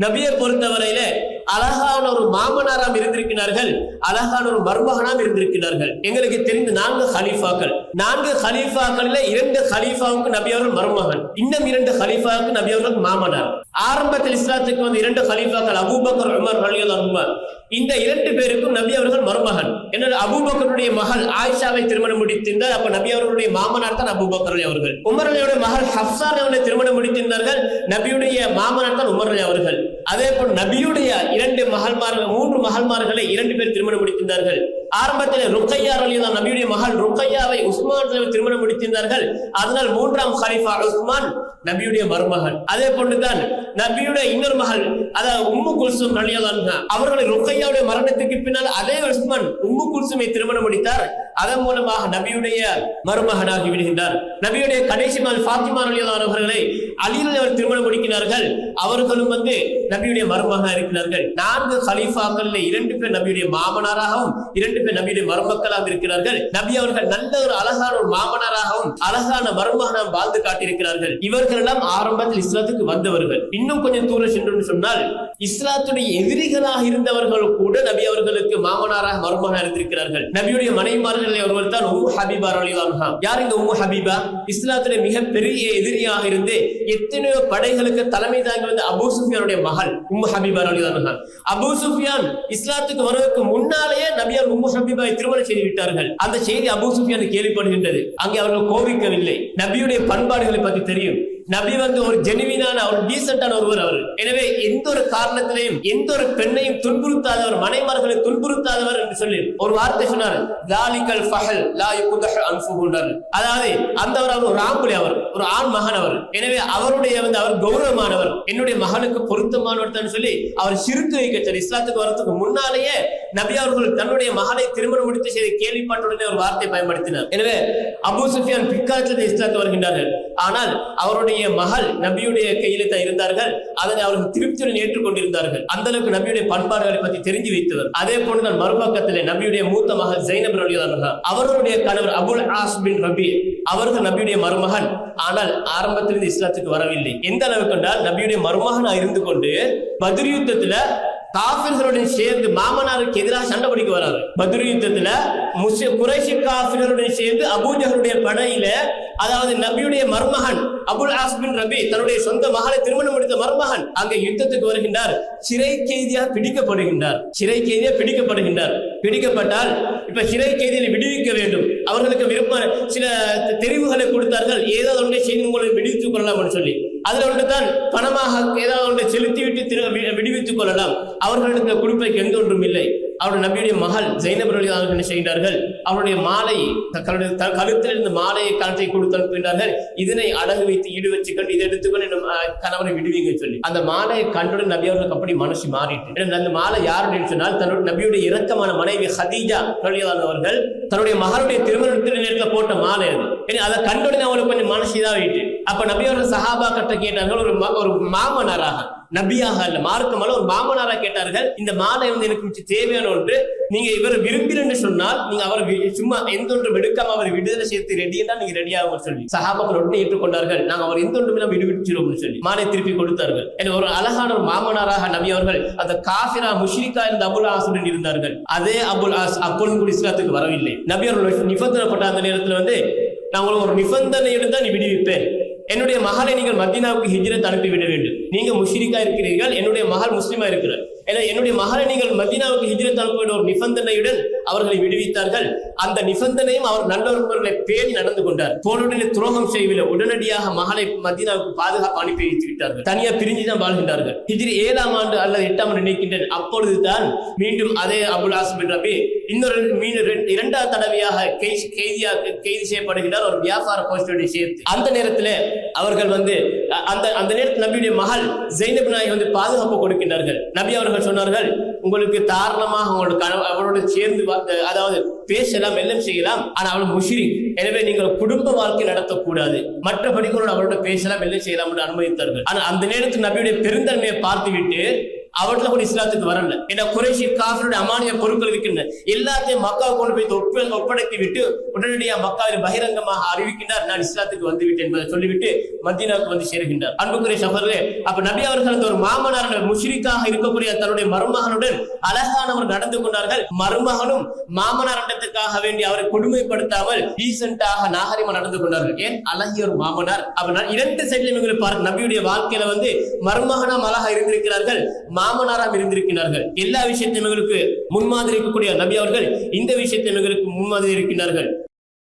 நபியை பொறுத்தவரையில அழகான ஒரு மாமனாராம் இருந்திருக்கிறார்கள், அழகான ஒரு மருமகனாம் இருந்திருக்கிறார்கள். எங்களுக்கு தெரிந்த 4 ஹலீஃபாக்கள், 4 ஹலீஃபாக்களில் 2 ஹலீஃபாவுக்கு நபி அவர்கள் மருமகன், இன்னும் 2 ஹலீஃபாவுக்கு நபி அவர்கள் மாமனார். ஆரம்பத்தில் இஸ்லாத்துக்கு வந்து 2 ஹலீஃபாக்கள் அபூபக்கர், உமர் ரலியல்லாஹு அன்ஹுமா. இந்த 2 பேருக்கும் நபி அவர்கள் மருமகன். என்ன, அபூபக்கருடைய மகள் ஆயிஷாவை திருமணம் முடித்திருந்தார். அப்ப நபி அவர்களுடைய மாமனார் தான் அபூபக்கர் அவர்கள். உமர் அலியுடைய மகள் ஹப்ஸா அவர்களை திருமணம் முடித்திருந்தார்கள். நபியுடைய மாமனார் தான் உமர் அலி அவர்கள். அதே போல் நபியுடைய 2 மகள்மார்கள், 3 மகள்மார்களை 2 பேர் திருமணம் முடித்திருந்தார்கள். ஆரம்பத்தில் ருக்கையா ரலியல்லாஹு நபியுடைய மகள் ருக்கையாவை உஸ்மான் திருமணம் முடித்திருந்தார்கள். அதனால் 3ஆம் ஹலீஃபா உஸ்மான் நபியுடைய மருமகன். அதே போன்றுதான் நபியுடைய இன்னொரு மகள், அதாவது உம்மு குல்சும் ரலியல்லாஹு அன்ஹா, அவர்களை ருக்கையாவுடைய மரணத்துக்கு பின்னால் அதே உஸ்மான் உம்மு குல்சுமை திருமணம் முடித்தார். அதன் மூலமாக நபியுடைய மருமகனாகி விடுகின்றார். நபியுடைய கடைசி மகள் ஃபாத்திமா ரலியல்லாஹு அன்ஹா அவர்களை அலி அவர்கள் திருமணம் முடிக்கிறார்கள். அவர்களும் வந்து நபியுடைய மருமகனாக இருக்கிறார்கள். 4 ஹலீஃபாக்களில் 2 பேர் நபியுடைய மாமனாராகவும் 2 பேர் நபியுடைய மருமக்களாக இருக்கிறார்கள். நபி அவர்கள் நல்ல ஒரு அழகான ஒரு மாமனாராகவும் அழகான மருமகனாக வாழ்ந்து காட்டியிருக்கிறார்கள். இவர்கள் எல்லாம் ஆரம்பத்தில் இஸ்லாத்துக்கு வந்தவர்கள். இன்னும் கொஞ்சம் தூரம் சென்று சொன்னால் இஸ்லாத்துடைய எதிரிகளாக இருந்தவர்கள் கூட நபி அவர்களுக்கு மாமனாராக மருமகனாக இருந்திருக்கிறார்கள். நபியுடைய மனைவிமார்கள் ஒருவர் தான் உம்மு ஹபீபா ரலியல்லாஹு அன்ஹா. யார் இந்த உம்மு ஹபீபா? இஸ்லாத்துடைய மிகப்பெரிய எதிரியாக இருந்து எத்தனையோ படைகளுக்கு தலைமை தாங்கி வந்த அபூ சுஃபியானுடைய மகள் உம்மு ஹபீபா ரலியல்லாஹு அன்ஹா. அபூ சுஃபியான் இஸ்லாத்துக்கு வருவதற்கு முன்னாலேயே நபியார் உம்மு ஹபீபாவை திருமணம் செய்து விட்டார்கள். அந்த செய்தி அபூ சுஃபியான் கேள்விப்படுகின்றது. அங்கே அவர்கள் கோபிக்கவில்லை. நபியுடைய பண்பாடுகளை பற்றி தெரியும். நபி வந்து ஒரு ஜெனுவினான, ஒரு டீசென்டான ஒருவர் அவர். எனவே எந்த ஒரு காரணத்திலையும் எந்த ஒரு பெண்ணையும் துன்புறுத்தாதவர், மனைமார்களை துன்புறுத்தாதவர் என்று சொல்லி ஒரு வார்த்தை சொன்னார். தாலிகல் ஃபஹல் லா யுக்தஹு அன்ஃபுஹு. அதாவது அவர் ஒரு ஆம்பளை, அவர் ஒரு ஆண் மகன் அவர். எனவே அவருடைய வந்து அவர் கௌரவமானவர், என்னுடைய மகனுக்கு பொருத்தமானவர் தான் சொல்லி அவர் சிறுக்கு வைக்க இஸ்லாத்துக்கு வரதுக்கு முன்னாலேயே நபி அவர்கள் தன்னுடைய மகனை திருமணம் முடித்து செய்த கேள்விப்பட்டுடனே ஒரு வார்த்தை பயன்படுத்தினார். எனவே அபூ சுஃபியான் பிற்காலத்தில் இஸ்லாத்துக்கு வருகின்றார்கள். ஆனால் அவருடைய மகள் நபியுடைய கையில தான் இருந்தார்கள். அதனை அவர்கள் திருப்தியுடன் ஏற்றுக்கொண்டிருந்தார்கள். அந்த அளவுக்கு நபியுடைய பண்பாடுகளை பற்றி தெரிஞ்சு வைத்தவர். அதே போன்றுதான் மறுபக்கத்திலே நபியுடைய மூத்த மகள் ஜைனப் ரலியல்லாஹு அன்ஹா, அவர்களுடைய கணவர் அபுல் ஆஸ் பின் ரபி அவர்கள் நபியுடைய மருமகன். ஆனால் ஆரம்பத்திலிருந்து இஸ்லாத்துக்கு வரவில்லை. எந்த அளவுக்கு என்றால் நபியுடைய மருமகனா இருந்து கொண்டு பத்ர் யுத்தத்துல காஃபிர்களுடன் சேர்ந்து மாமனாருக்கு எதிராக சண்டை பிடிக்க வராரு. பத்ர் யுத்தத்துல குறைஷி காஃபிர்களுடன் சேர்ந்து அபூஜஹலுடைய படையில, அதாவது நபியுடைய மருமகன் அபுல் ஆஸ் பின் ரபி தன்னுடைய சொந்த மகளை திருமணம் முடித்த மருமகன் அங்கே யுத்தத்துக்கு வருகின்றார். சிறை கைதியாக பிடிக்கப்படுகின்றார். சிறை கைதியா பிடிக்கப்படுகின்றார். பிடிக்கப்பட்டால் இப்ப சிறை கைதியை விடுவிக்க வேண்டும். அவர்களுக்கு விருப்ப சில தெரிவுகளை கொடுத்தார்கள். ஏதாவது ஒன்றை செய்து உங்களை விடுவித்துக் கொள்ளலாம் என்று சொல்லி, அதுல ஒன்றுதான் பணமாக ஏதாவது ஒன்றை செலுத்திவிட்டு விடுவித்துக் கொள்ளலாம். அவர்களுக்கு கொடுப்பதற்கு எந்த ஒன்றும் இல்லை. அவருடைய நபியுடைய மகள் ஜைனப் ரலியல்லாஹு அன்ஹா என்ன செய்கிறார்கள்? அவருடைய மாலை, கழுத்தில் இருந்த மாலையை கழுத்தை கொடுத்து அனுப்புகின்றார்கள். இதனை அடகு வைத்து ஈடு வச்சுக்கொண்டு இதை எடுத்துக்கொண்டு கணவனை விடுவீங்க சொல்லி. அந்த மாலையை கண்டுடன் நபி அவர்களுக்கு அப்படி மனசு மாறிட்டு, அந்த மாலை யாருன்னு சொன்னால் தன்னுடைய நபியுடைய இரக்கமான மனைவி ஹதீஜா ரலியல்லாஹு அன்ஹா அவர்கள் தன்னுடைய மகளுடைய திருமணத்தில் நேரத்தில் போட்ட மாலை அது. அதை கண்டுடன் அவங்களுக்கு கொஞ்சம் மனசு இதாக வைட்டு, அப்ப நபி அவர்கள் சஹாபா கிட்ட கேட்டார்கள், ஒரு மாமனாராக, நபியாக அல்ல மார்க்கமல்ல, ஒரு மாமனாரா கேட்டார்கள், இந்த மாலை வந்து எனக்கு தேவையான ஒன்று, நீங்க இவர் விரும்பினு சொன்னால் நீங்க அவர் சும்மா எந்த ஒன்றும் எடுக்காம அவர் விடுதலை சேர்த்து ரெடி என்றால் நீங்க ரெடியாக சொல்லி சஹாபாக்கள் உடனே ஏற்றுக்கொண்டார்கள். நாங்க அவர் எந்த ஒன்றும் விடுவிச்சிருவோம் சொல்லி மாலை திருப்பி கொடுத்தார்கள். ஒரு அழகான ஒரு மாமனாராக நபி அவர்கள் அந்த காஃபிரா முஷ்ரிகா இருந்த அபுல் ஆசுடன் இருந்தார்கள். அதே அபுல் ஆஸ் அப்பொழுது கூட இஸ்லாத்துக்கு வரவில்லை. நபி அவர்கள் நிபந்தனைப்பட்ட அந்த நேரத்தில் வந்து, நான் உங்களுக்கு ஒரு நிபந்தனையுடன் தான் நீ விடுவிப்பேன். என்னுடைய மகளை நீங்கள் மதீனாவுக்கு ஹிஜ்ரத் அனுப்பிவிட வேண்டும். நீங்க முஷ்ரிகா இருக்கிறீர்கள், என்னுடைய மகள் முஸ்லிமா இருக்கிறார். என்னுடைய மகளை நீங்கள் மதீனாவுக்கு ஹிஜ்ரத் அனுப்பிவிட ஒரு நிபந்தனையுடன் அவர்களை விடுவித்தார்கள். அந்த நிபந்தனையும் அவர் நல்லவர்களை பேணி நடந்து கொண்டார். தோளுடனே துரோகம் செய்யவில்லை. உடனடியாக மகளை மதீனாவுக்கு பாதுகாப்பு அனுப்பி வைத்து விட்டார்கள். தனியா பிரிஞ்சுதான் வாழ்கின்றார்கள். ஹிஜ்ரி 7ஆம் ஆண்டு அல்லது 8ஆம் ஆண்டு நினைக்கின்றேன். அப்பொழுதுதான் மீண்டும் அதே அபுல் ஆஸ் பின் ரபி இரண்டாவது தடவையாக கைது செய்யப்படுகிறார் ஒரு வியாபார போஸ்டோடு சேர்த்து. அந்த நேரத்தில் அவர்கள் வந்து அந்த நேரத்தில் நபியுடைய மகள் ஜைனப் நாயகி வந்து பாதுகாப்பு கொடுக்கின்றார்கள். நபி அவர்கள் சொன்னார்கள், உங்களுக்கு தாராளமாக அவளோடு சேர்ந்து அதாவது பேசலாம், எல்லாம் செய்யலாம், ஆனா அவள் முஷ்ரிக். எனவே நீங்கள் குடும்ப வாழ்க்கை நடத்தக்கூடாது. மற்றபடி அவளோட பேசலாம், எல்லாம் செய்யலாம் என்று அனுமதித்தார்கள். ஆனால் அந்த நேரத்தில் நபியுடைய பெருந்தன்மையை பார்த்துவிட்டு அவர்களை கூட இஸ்லாத்துக்கு வரல. ஏன்னா குறைஷி காஃபிருடைய அமானிய பொருட்கள் இருக்கின்றன, எல்லாத்தையும் மக்கா கொண்டு போய் ஒப்படைத்து விட்டு உடனடியாக மக்காவில் பகிரங்கமாக அறிவிக்கின்றார், நான் இஸ்லாத்துக்கு வந்து விட்டேன் என்பதை சொல்லிவிட்டு மதீனாவுக்கு வந்து சேருகின்றார். அன்புக்குரிய சகோதரர்களே, அப்ப நபி அவர்கள் அந்த ஒரு மாமனார் முஷ்ரிக்காக இருக்கக்கூடிய தன்னுடைய மருமகனுடன் அழகானவர் நடந்து கொண்டார்கள். மருமகனும் மாமனார் இடத்துக்காக வேண்டி அவரை கொடுமைப்படுத்தாமல் டீசென்டாக நாகரிகமா நடந்து கொண்டார்கள். ஏன்? அழகிய ஒரு மாமனார். அப்ப இரண்டு சைட்லயும் எங்களுக்கு பாருங்க, நபியுடைய வாழ்க்கையில வந்து மருமகனாம் அழகா இருந்திருக்கிறார்கள், மாமனாராம் இருந்திருக்கிறார்கள். எல்லா விஷயத்தையும் எங்களுக்கு முன்மாதிரி இருக்கக்கூடிய நபி அவர்கள் இந்த விஷயத்தையும் எங்களுக்கு முன்மாதிரி இருக்கிறார்கள்.